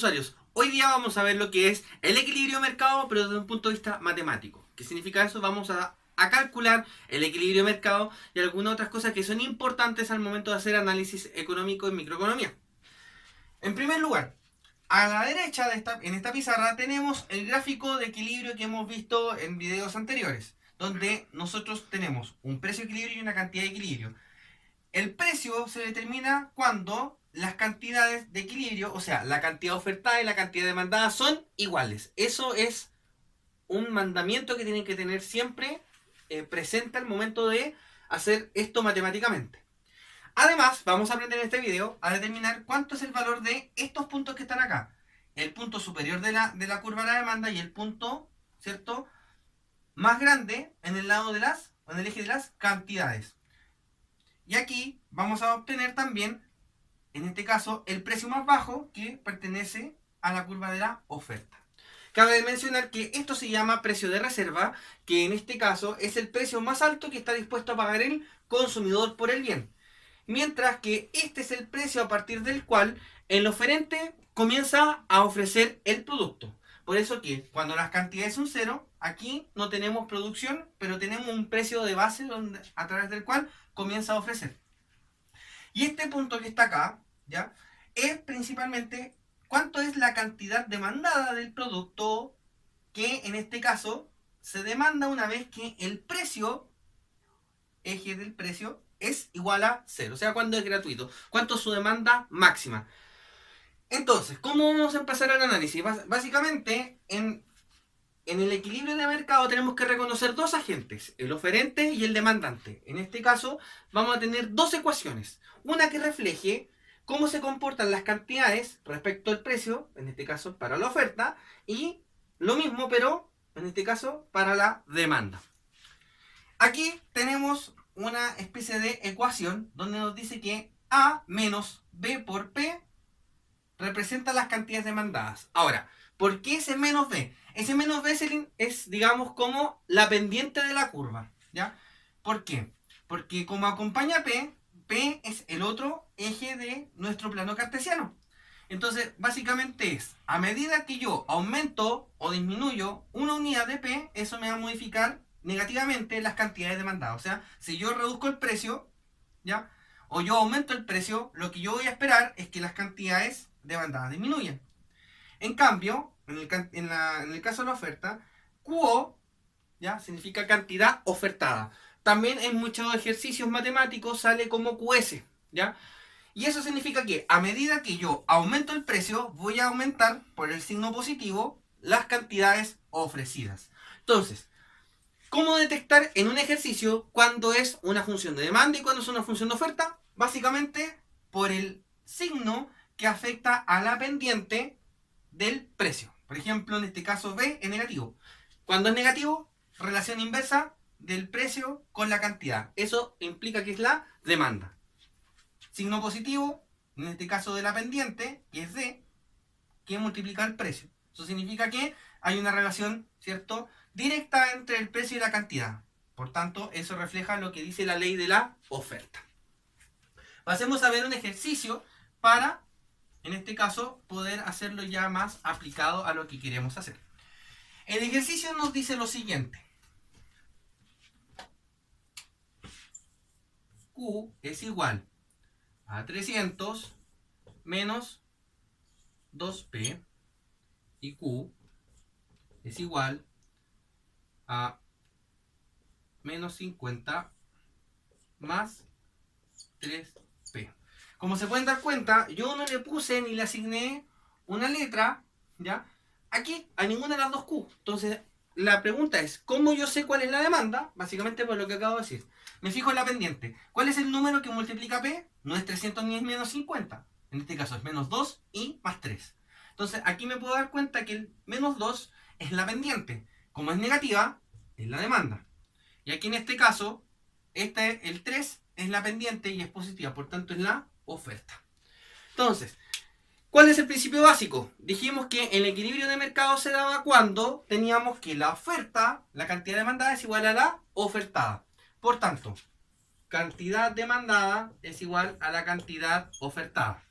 usuarios, hoy día vamos a ver lo que es el equilibrio de mercado, pero desde un punto de vista matemático. ¿Qué significa eso? Vamos a calcular el equilibrio de mercado y algunas otras cosas que son importantes al momento de hacer análisis económico en microeconomía. En primer lugar, a la derecha en esta pizarra tenemos el gráfico de equilibrio que hemos visto en videos anteriores, donde nosotros tenemos un precio de equilibrio y una cantidad de equilibrio. El precio se determina cuando las cantidades de equilibrio, o sea, la cantidad ofertada y la cantidad demandada son iguales. Eso es un mandamiento que tienen que tener siempre presente al momento de hacer esto matemáticamente. Además, vamos a aprender en este video a determinar cuánto es el valor de estos puntos que están acá. El punto superior de la curva de la demanda y el punto, ¿cierto?, más grande en el lado de en el eje de las cantidades. Y aquí vamos a obtener también, en este caso, el precio más bajo que pertenece a la curva de la oferta. Cabe mencionar que esto se llama precio de reserva, que en este caso es el precio más alto que está dispuesto a pagar el consumidor por el bien. Mientras que este es el precio a partir del cual el oferente comienza a ofrecer el producto. Por eso que cuando las cantidades son cero, aquí no tenemos producción, pero tenemos un precio de base a través del cual comienza a ofrecer. Y este punto que está acá, ¿ya?, es principalmente cuánto es la cantidad demandada del producto, que en este caso se demanda una vez que el precio, eje del precio, es igual a cero. O sea, cuando es gratuito. ¿Cuánto es su demanda máxima? Entonces, ¿cómo vamos a empezar el análisis? Básicamente, en el equilibrio de mercado tenemos que reconocer dos agentes, el oferente y el demandante. En este caso, vamos a tener dos ecuaciones. Una que refleje cómo se comportan las cantidades respecto al precio, en este caso para la oferta, y lo mismo, pero en este caso para la demanda. Aquí tenemos una especie de ecuación donde nos dice que A menos B por P representa las cantidades demandadas. Ahora, ¿por qué ese menos B? Ese menos B es, digamos, como la pendiente de la curva, ¿ya? ¿Por qué? Porque como acompaña P, P es el otro eje de nuestro plano cartesiano. Entonces, básicamente es, a medida que yo aumento o disminuyo una unidad de P, eso me va a modificar negativamente las cantidades demandadas. O sea, si yo reduzco el precio, ¿ya?, o yo aumento el precio, lo que yo voy a esperar es que las cantidades demandadas disminuyan. En cambio, en el caso de la oferta, QO, ¿ya?, significa cantidad ofertada. También en muchos ejercicios matemáticos sale como QS, ¿ya? Y eso significa que a medida que yo aumento el precio, voy a aumentar por el signo positivo las cantidades ofrecidas. Entonces, ¿cómo detectar en un ejercicio cuándo es una función de demanda y cuándo es una función de oferta? Básicamente por el signo que afecta a la pendiente del precio. Por ejemplo, en este caso B es negativo. Cuando es negativo, relación inversa del precio con la cantidad. Eso implica que es la demanda. Signo positivo, en este caso de la pendiente, que es D, que multiplica el precio. Eso significa que hay una relación, ¿cierto?, directa entre el precio y la cantidad. Por tanto, eso refleja lo que dice la ley de la oferta. Pasemos a ver un ejercicio para, en este caso, poder hacerlo ya más aplicado a lo que queremos hacer. El ejercicio nos dice lo siguiente. Q es igual a 300 menos 2P y Q es igual a menos 50 más 3P. Como se pueden dar cuenta, yo no le puse ni le asigné una letra, ¿ya?, aquí a ninguna de las dos Q. Entonces, la pregunta es, ¿cómo yo sé cuál es la demanda? Básicamente por lo que acabo de decir. Me fijo en la pendiente. ¿Cuál es el número que multiplica P? No es 300 ni es menos 50. En este caso es menos 2 y más 3. Entonces, aquí me puedo dar cuenta que el menos 2 es la pendiente. Como es negativa, es la demanda. Y aquí en este caso, el 3 es la pendiente y es positiva, por tanto es la oferta. Entonces, ¿cuál es el principio básico? Dijimos que el equilibrio de mercado se daba cuando teníamos que la oferta, la cantidad demandada, es igual a la ofertada. Por tanto, cantidad demandada es igual a la cantidad ofertada.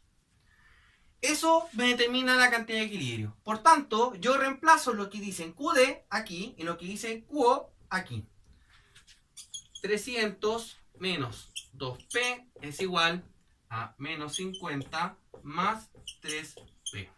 Eso me determina la cantidad de equilibrio. Por tanto, yo reemplazo lo que dice en QD aquí y lo que dice en QO aquí. 300 menos 2P es igual a menos 50 más 3P.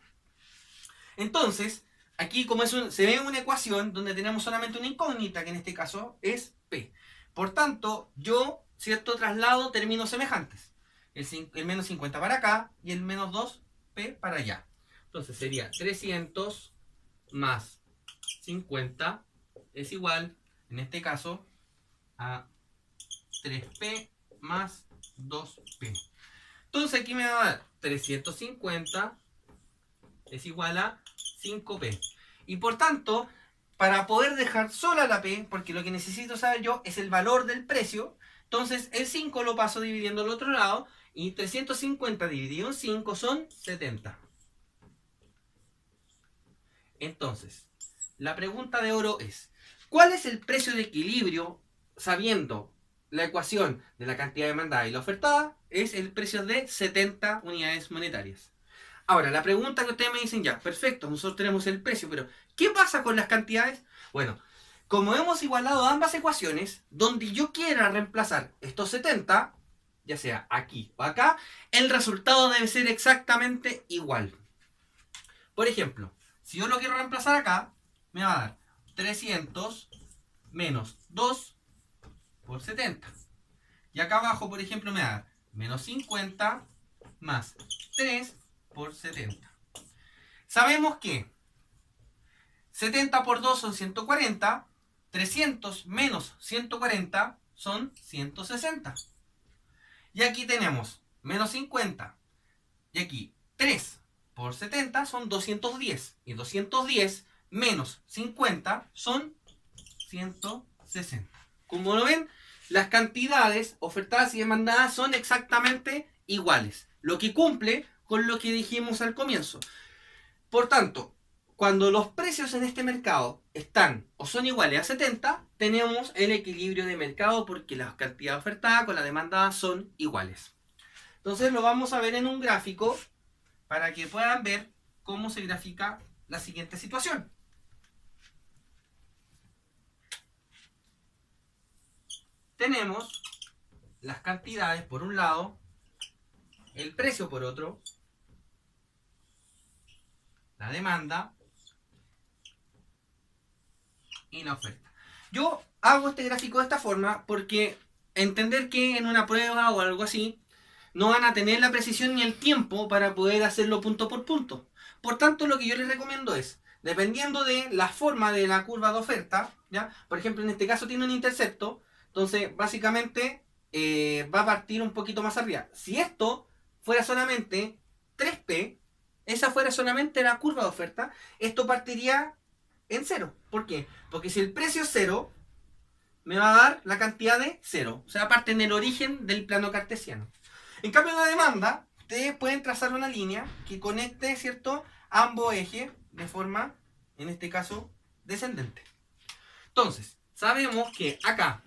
Entonces, aquí como se ve una ecuación donde tenemos solamente una incógnita, que en este caso es P. Por tanto, yo, ¿cierto?, traslado términos semejantes. El menos 50 para acá y el menos 2P para allá. Entonces sería 300 más 50 es igual, en este caso, a 3P más 2P. Entonces aquí me va a dar 350 es igual a 5P. Y por tanto, para poder dejar sola la P, porque lo que necesito saber yo es el valor del precio, entonces el 5 lo paso dividiendo al otro lado y 350 dividido en 5 son 70. Entonces, la pregunta de oro es, ¿cuál es el precio de equilibrio sabiendo la ecuación de la cantidad demandada y la ofertada? Es el precio de 70 unidades monetarias. Ahora, la pregunta que ustedes me dicen, ya, perfecto, nosotros tenemos el precio, pero ¿qué pasa con las cantidades? Bueno, como hemos igualado ambas ecuaciones, donde yo quiera reemplazar estos 70, ya sea aquí o acá, el resultado debe ser exactamente igual. Por ejemplo, si yo lo quiero reemplazar acá, me va a dar 300 menos 2 por 70. Y acá abajo, por ejemplo, me va a dar menos 50 más 3 por 70. Sabemos que 70 por 2 son 140, 300 menos 140 son 160. Y aquí tenemos menos 50. Y aquí 3 por 70 son 210. Y 210 menos 50 son 160. Como lo ven, las cantidades ofertadas y demandadas son exactamente iguales. Lo que cumple con lo que dijimos al comienzo. Por tanto, cuando los precios en este mercado están o son iguales a 70, tenemos el equilibrio de mercado porque las cantidades ofertadas con la demanda son iguales. Entonces lo vamos a ver en un gráfico para que puedan ver cómo se grafica la siguiente situación. Tenemos las cantidades por un lado, el precio por otro, la demanda y la oferta. Yo hago este gráfico de esta forma porque entender que en una prueba o algo así no van a tener la precisión ni el tiempo para poder hacerlo punto por punto. Por tanto, lo que yo les recomiendo es, dependiendo de la forma de la curva de oferta, ¿ya? Por ejemplo, en este caso tiene un intercepto, entonces básicamente va a partir un poquito más arriba. Si esto fuera solamente 3P, esa fuera solamente la curva de oferta, esto partiría en cero. ¿Por qué? Porque si el precio es cero, me va a dar la cantidad de cero. O sea, parte en el origen del plano cartesiano. En cambio, en la demanda, ustedes pueden trazar una línea que conecte, ¿cierto?, ambos ejes de forma, en este caso, descendente. Entonces, sabemos que acá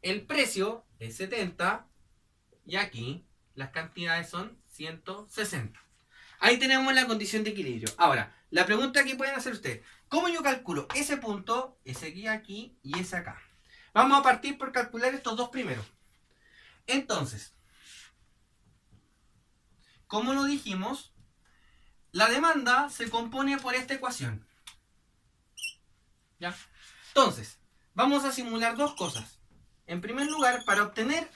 el precio es 70 y aquí las cantidades son 160. Ahí tenemos la condición de equilibrio. Ahora, la pregunta que pueden hacer ustedes, ¿cómo yo calculo ese punto, ese aquí y ese acá? Vamos a partir por calcular estos dos primeros. Entonces, como lo dijimos, la demanda se compone por esta ecuación. ¿Ya? Entonces, vamos a simular dos cosas. En primer lugar, para obtener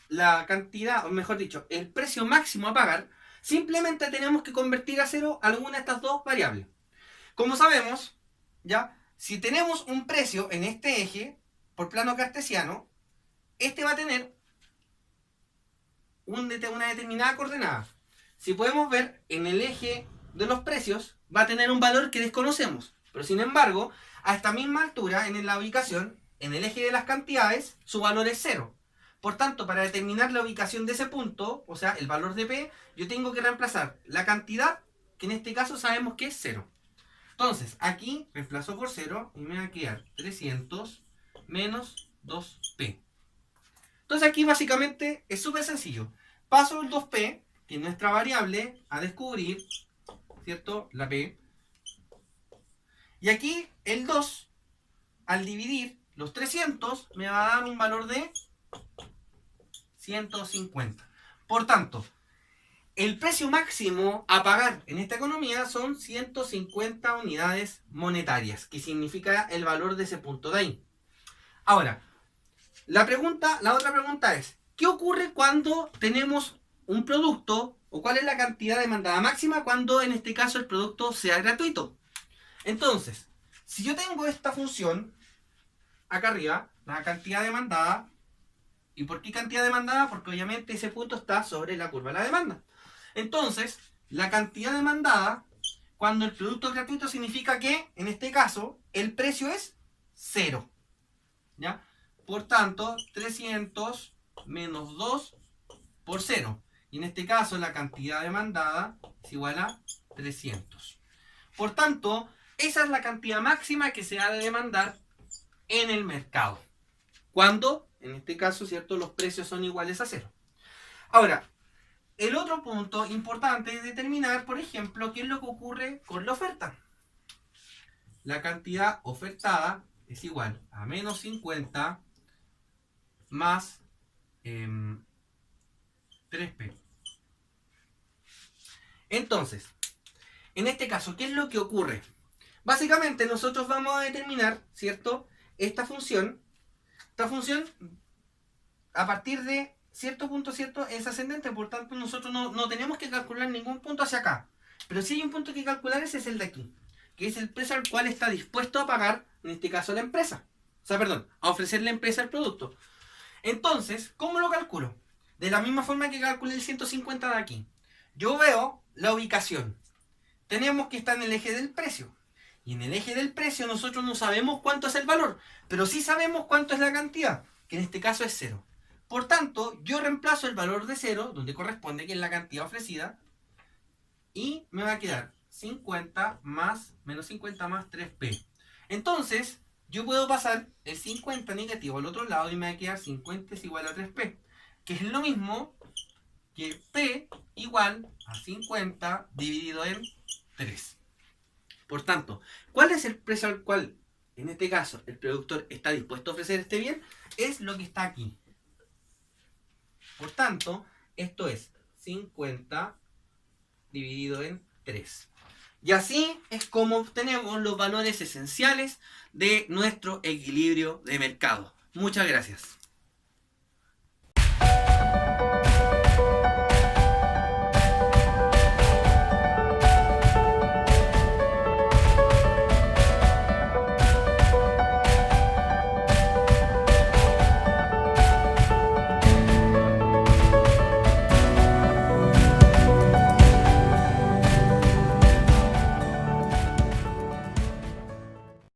la cantidad, o mejor dicho, el precio máximo a pagar, simplemente tenemos que convertir a cero alguna de estas dos variables. Como sabemos, ¿ya? Si tenemos un precio en este eje, por plano cartesiano, este va a tener una determinada coordenada. Si podemos ver, en el eje de los precios va a tener un valor que desconocemos. Pero sin embargo, a esta misma altura, en la ubicación, en el eje de las cantidades, su valor es 0. Por tanto, para determinar la ubicación de ese punto, o sea, el valor de P, yo tengo que reemplazar la cantidad, que en este caso sabemos que es 0. Entonces, aquí reemplazo por 0 y me va a quedar 300 menos 2P. Entonces aquí básicamente es súper sencillo. Paso el 2P que es nuestra variable a descubrir, ¿cierto? La P. Y aquí el 2, al dividir los 300, me va a dar un valor de 150. Por tanto, el precio máximo a pagar en esta economía son 150 unidades monetarias, que significa el valor de ese punto de ahí. Ahora, la otra pregunta es, ¿qué ocurre cuando tenemos un producto o cuál es la cantidad demandada máxima cuando en este caso el producto sea gratuito? Entonces, si yo tengo esta función acá arriba, la cantidad demandada, ¿y por qué cantidad demandada? Porque obviamente ese punto está sobre la curva de la demanda. Entonces, la cantidad demandada, cuando el producto es gratuito, significa que, en este caso, el precio es 0. ¿Ya? Por tanto, 300 menos 2 por 0. Y en este caso, la cantidad demandada es igual a 300. Por tanto, esa es la cantidad máxima que se ha de demandar en el mercado. Cuando, en este caso, ¿cierto?, los precios son iguales a 0. Ahora, el otro punto importante es determinar, por ejemplo, qué es lo que ocurre con la oferta. La cantidad ofertada es igual a menos 50 más 3P. Entonces, en este caso, ¿qué es lo que ocurre? Básicamente nosotros vamos a determinar, ¿cierto?, esta función a partir de cierto punto, ¿cierto?, es ascendente, por tanto nosotros no tenemos que calcular ningún punto hacia acá. Pero si hay un punto que calcular, ese es el de aquí, que es el precio al cual está dispuesto a pagar, en este caso la empresa. O sea, perdón, a ofrecer la empresa el producto. Entonces, ¿cómo lo calculo? De la misma forma que calculé el 150 de aquí. Yo veo la ubicación. Tenemos que estar en el eje del precio. Y en el eje del precio nosotros no sabemos cuánto es el valor, pero sí sabemos cuánto es la cantidad, que en este caso es 0. Por tanto, yo reemplazo el valor de 0, donde corresponde, que es la cantidad ofrecida, y me va a quedar 50 más, menos 50 más 3P. Entonces, yo puedo pasar el 50 negativo al otro lado y me va a quedar 50 es igual a 3P, que es lo mismo que P igual a 50 dividido en 3. Por tanto, ¿cuál es el precio al cual, en este caso, el productor está dispuesto a ofrecer este bien? Es lo que está aquí. Por tanto, esto es 50 dividido en 3. Y así es como obtenemos los valores esenciales de nuestro equilibrio de mercado. Muchas gracias.